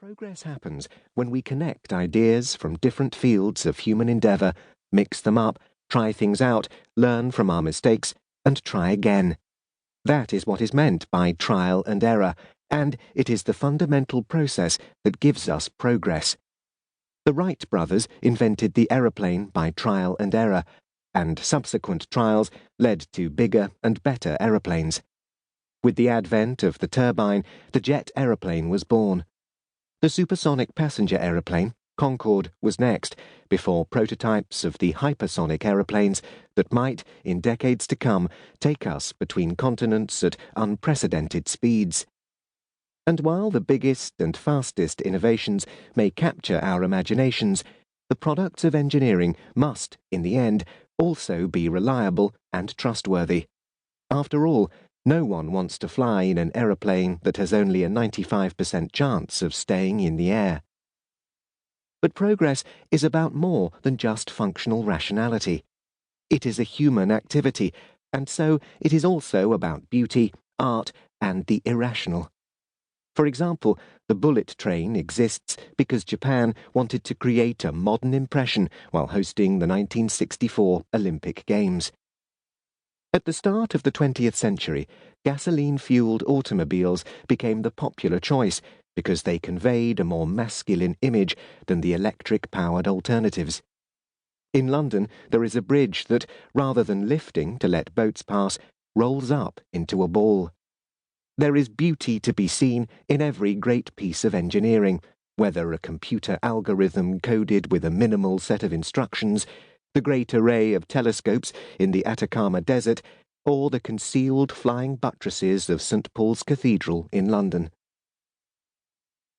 Progress happens when we connect ideas from different fields of human endeavour, mix them up, try things out, learn from our mistakes, and try again. That is what is meant by trial and error, and it is the fundamental process that gives us progress. The Wright brothers invented the aeroplane by trial and error, and subsequent trials led to bigger and better aeroplanes. With the advent of the turbine, the jet aeroplane was born. The supersonic passenger aeroplane, Concorde, was next, before prototypes of the hypersonic aeroplanes that might, in decades to come, take us between continents at unprecedented speeds. And while the biggest and fastest innovations may capture our imaginations, the products of engineering must, in the end, also be reliable and trustworthy. After all, no one wants to fly in an aeroplane that has only a 95% chance of staying in the air. But progress is about more than just functional rationality. It is a human activity, and so it is also about beauty, art, and the irrational. For example, the bullet train exists because Japan wanted to create a modern impression while hosting the 1964 Olympic Games. At the start of the 20th century, gasoline-fueled automobiles became the popular choice because they conveyed a more masculine image than the electric-powered alternatives. In London, there is a bridge that, rather than lifting to let boats pass, rolls up into a ball. There is beauty to be seen in every great piece of engineering, whether a computer algorithm coded with a minimal set of instructions, the great array of telescopes in the Atacama Desert, or the concealed flying buttresses of St. Paul's Cathedral in London.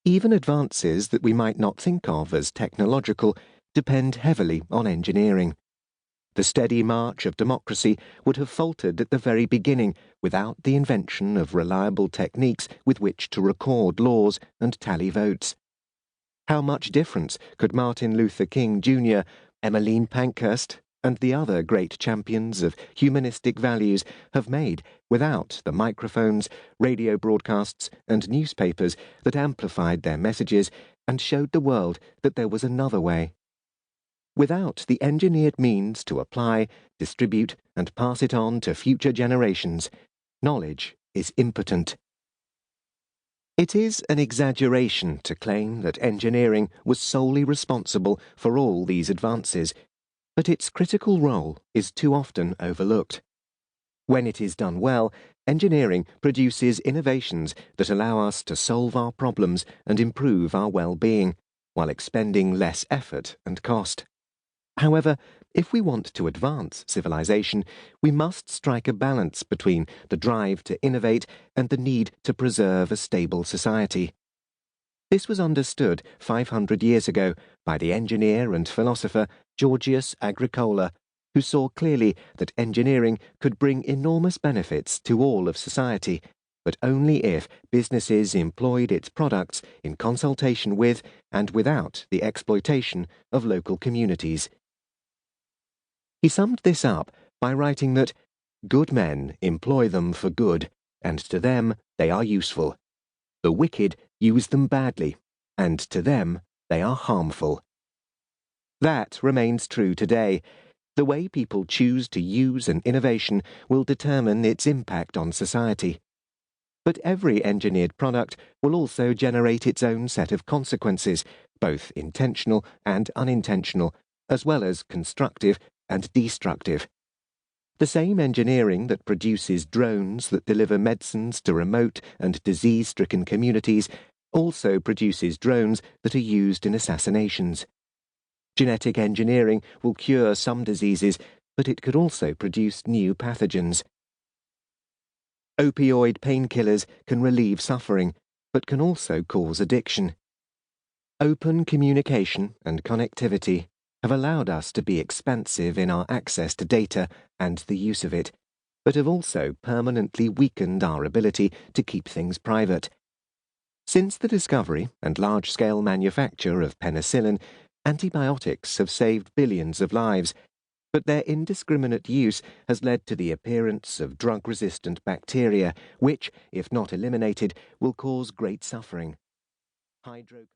Even advances that we might not think of as technological depend heavily on engineering. The steady march of democracy would have faltered at the very beginning without the invention of reliable techniques with which to record laws and tally votes. How much difference could Martin Luther King Jr., Emmeline Pankhurst, and the other great champions of humanistic values have made without the microphones, radio broadcasts, and newspapers that amplified their messages and showed the world that there was another way? Without the engineered means to apply, distribute, and pass it on to future generations, knowledge is impotent. It is an exaggeration to claim that engineering was solely responsible for all these advances, but its critical role is too often overlooked. When it is done well, engineering produces innovations that allow us to solve our problems and improve our well-being, while expending less effort and cost. However, if we want to advance civilization, we must strike a balance between the drive to innovate and the need to preserve a stable society. This was understood 500 years ago by the engineer and philosopher Georgius Agricola, who saw clearly that engineering could bring enormous benefits to all of society, but only if businesses employed its products in consultation with and without the exploitation of local communities. He summed this up by writing that good men employ them for good, and to them they are useful. The wicked use them badly, and to them they are harmful. That remains true today. The way people choose to use an innovation will determine its impact on society. But every engineered product will also generate its own set of consequences, both intentional and unintentional, as well as constructive and destructive. The same engineering that produces drones that deliver medicines to remote and disease-stricken communities also produces drones that are used in assassinations. Genetic engineering will cure some diseases, but it could also produce new pathogens. Opioid painkillers can relieve suffering, but can also cause addiction. Open communication and connectivity have allowed us to be expansive in our access to data and the use of it, but have also permanently weakened our ability to keep things private. Since the discovery and large-scale manufacture of penicillin, antibiotics have saved billions of lives, but their indiscriminate use has led to the appearance of drug-resistant bacteria, which, if not eliminated, will cause great suffering.